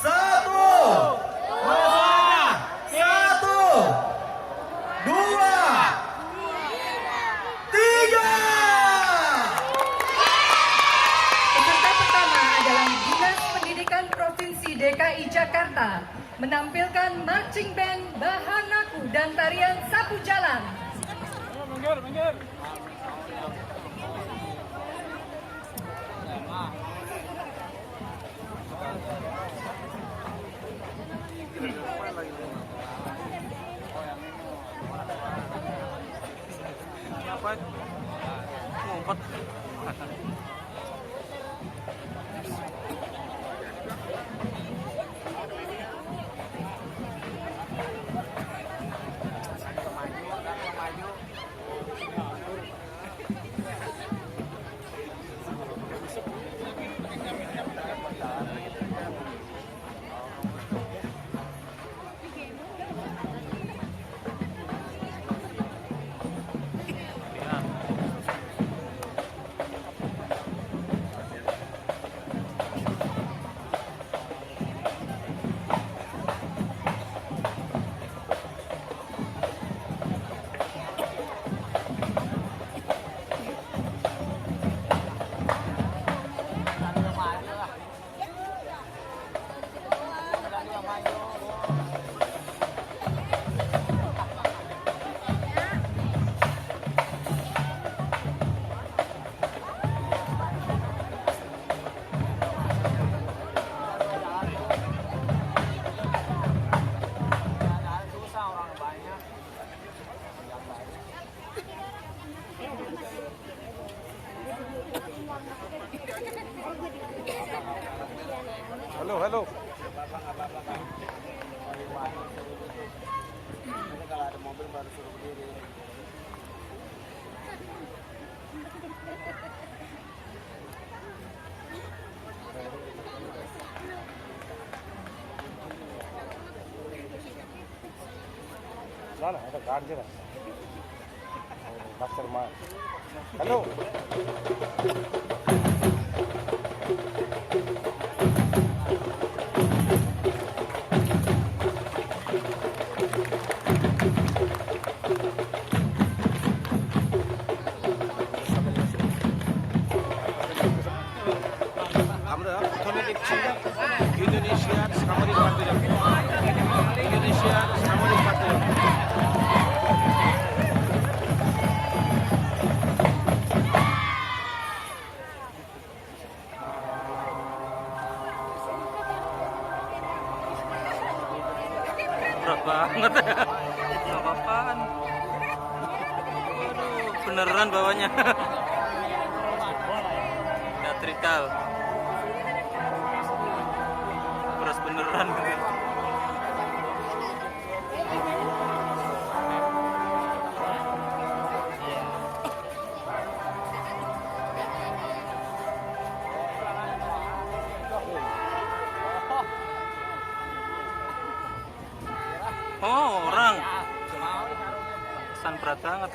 Satu, dua, tiga. Peserta pertama adalah Dinas Pendidikan Provinsi DKI Jakarta menampilkan marching band Bahanaku dan tarian sapu jalan. Minggir. Apa? Ngumpet. Halo. Kalau ada mobil baru suruh berdiri. Sana ada garden. Master Ma. Halo. আমরা প্রথমে দেখছি ইন্দোনেশিয়ার সামরিক বাহিনী। ইন্দোনেশিয়ার সামরিক বাহিনী। Berat banget. Apa-apaan? Waduh, beneran bawahnya. Teatrikal. Beras beneran gitu. Oh, orang. Kesan berat banget.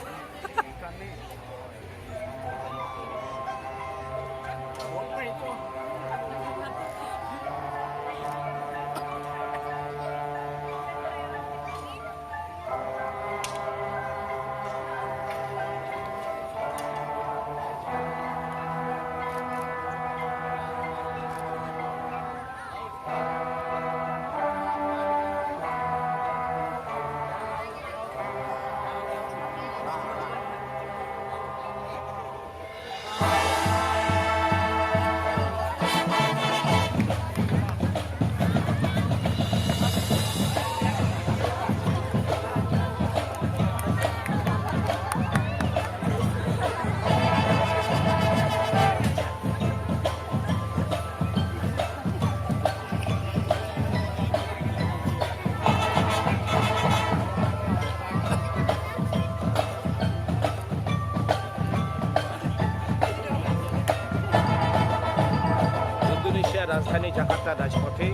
রাজধানী জাকার্তা রাজপথে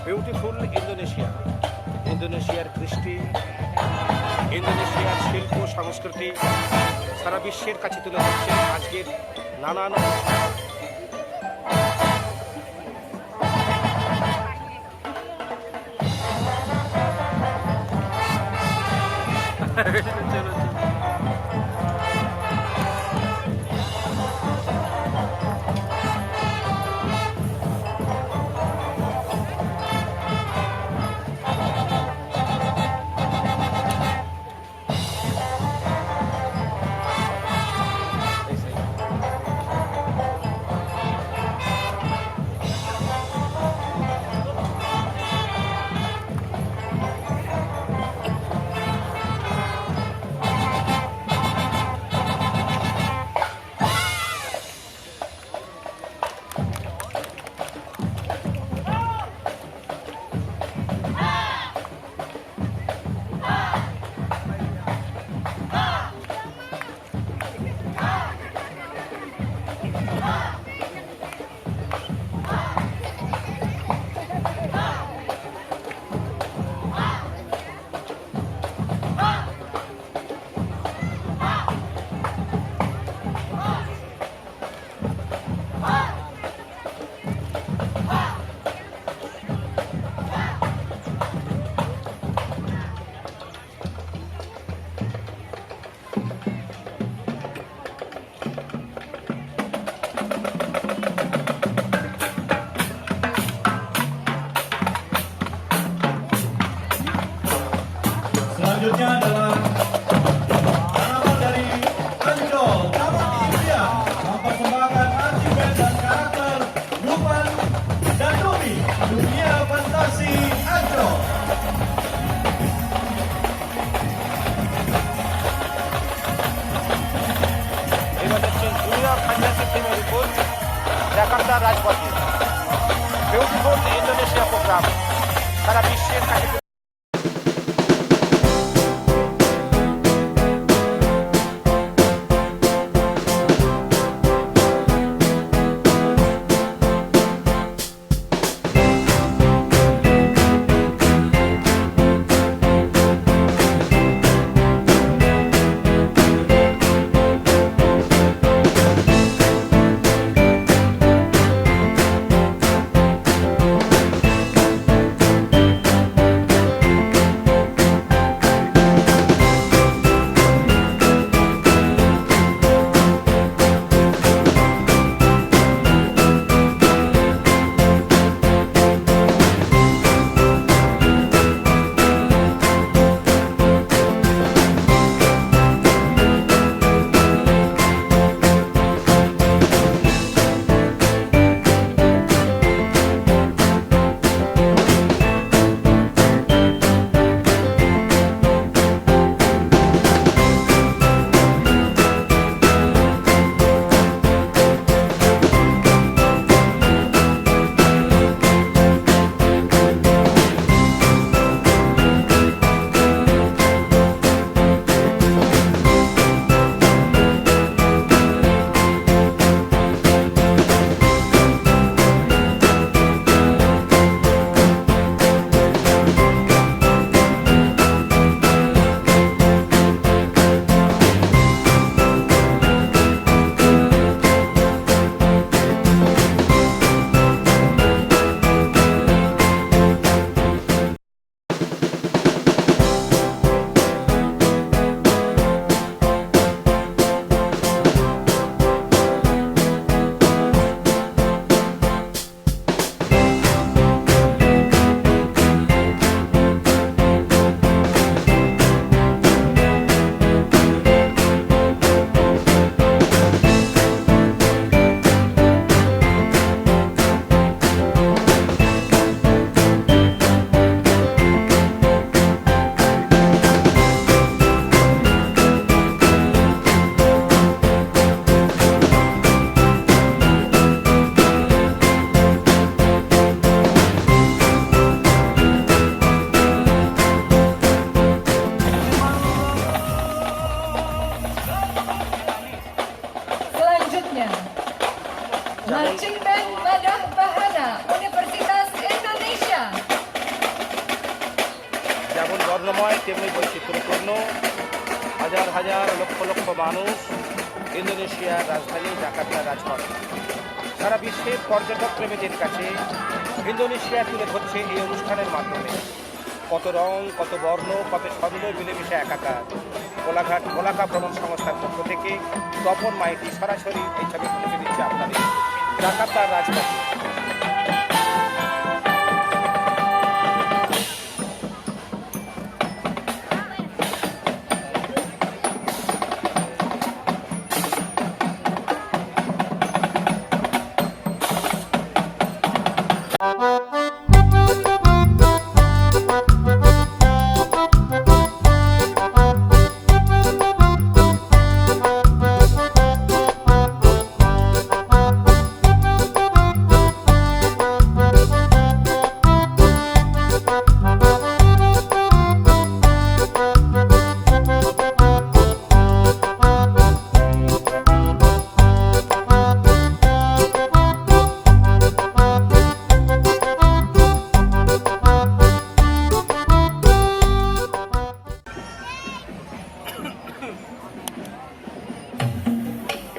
বিউটিফুল ইন্দোনেশিয়া, ইন্দোনেশিয়ার কৃষ্টি, ইন্দোনেশিয়ার শিল্প সংস্কৃতি সারা বিশ্বের কাছে তুলে ধরছে আজকের নানান অনুষ্ঠান। Lucu-lucu. Selanjutnya adalah tanaman dari Ancol, Taman India, mempersembahkan marching band dan karakter Lukman dan Rumi, dunia fantasi Ancol. এবার হচ্ছেন জুনিয়র ফ্যান্টাসি টিমের উপর জাকার্তা রাজপথে বিউটিফুল ইন্দোনেশিয়া প্রোগ্রাম সারা বিশ্বের কাছে। Marching Band Madah Bahana Universitas Indonesia. যেমন বর্ণময় তেমনি বৈচিত্র্যপূর্ণ, হাজার হাজার লক্ষ লক্ষ মানুষ ইন্দোনেশিয়ার রাজধানী জাকার্তার রাজপথ। সারা বিশ্বের পর্যটক প্রেমীদের কাছে ইন্দোনেশিয়া তুলে ধরছে এই অনুষ্ঠানের মাধ্যমে কত রং, কত বর্ণ, কত ছন্দ মিলেমিশে একাকার। কোলাঘাট ভ্রমণ সংস্থার পক্ষ থেকে তপন মাইতি সরাসরি এই ছবি তুলে দিচ্ছে আপনাদের জাকার্তার রাজপথে।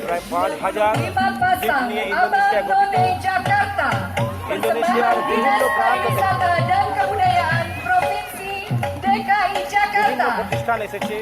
প্রায় 5,000 Lima জিপ pasang নিয়ে ইন্দোনেশিয়া Abang গঠিত None Jakarta Indonesiaর Persembahan বিভিন্ন Dinas প্রান্ত থেকে Pariwisata dan Kebudayaan Provinsi DKI বিভিন্ন Jakarta. প্রতিষ্ঠান এসেছে।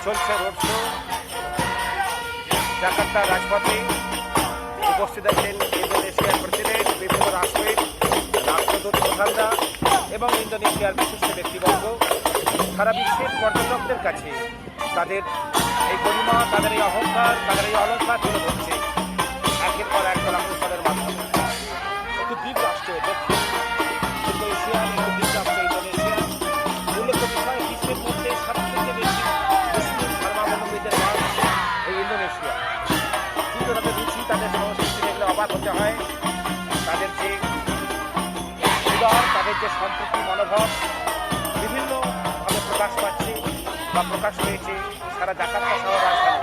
চলছে রোড শো। জাকার্তার রাজপথে উপস্থিত আছেন ইন্দোনেশিয়ার প্রেসিডেন্ট, বিভিন্ন রাষ্ট্রের রাষ্ট্রদূত প্রধানরা এবং ইন্দোনেশিয়ার বিশিষ্ট ব্যক্তিবর্গ। সারা বিশ্বের পর্যটকদের কাছে তাদের এই গরিমা, তাদের এই অহংকার, তাদের এই অলঙ্কার তুলে ধরছে একের পর এক কলাকুশলের মাধ্যমে। একটি দ্বীপ রাষ্ট্র দক্ষিণ পূর্ব এশিয়ার একটি দ্বীপ রাষ্ট্র ইন্দোনেশিয়া। উল্লেখ্য বিষয়, বিশ্বের মধ্যে সবথেকে বেশি মুসলিম ধর্মাবলম্বীদের বাস এই ইন্দোনেশিয়া। কিন্তু তাদের রুচি, তাদের সংস্কৃতি দেখলে অবাক হতে হয়। তাদের যে উদার, তাদের যে সম্প্রীতি মনোভাব বিভিন্নভাবে প্রকাশ পাচ্ছে বা প্রকাশ পেয়েছে সারা জাকার্তা শহর রাজধানী।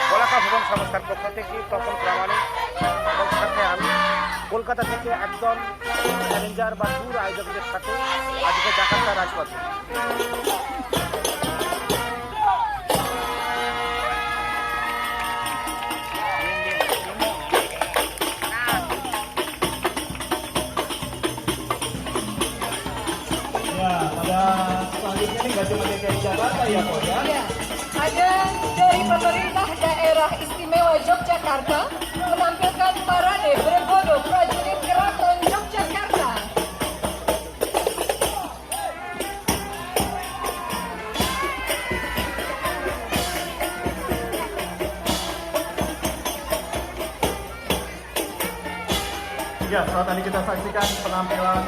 কোলাঘাট ভ্রমণ সংস্থার পক্ষ থেকে তপন প্রামাণিক এবং সাথে আমি কলকাতা থেকে একদল চ্যালেঞ্জার বা ট্যুর আয়োজকদের সাথে আজকে জাকার্তা রাজপথে। Ya, pada selanjutnya ini nggak cuma DKI Jakarta ya, Pak ya? Ya, ada dari pemerintah daerah istimewa Yogyakarta menampilkan parade bergodo prajurit Keraton Yogyakarta. Ya, setelah tadi kita saksikan penampilan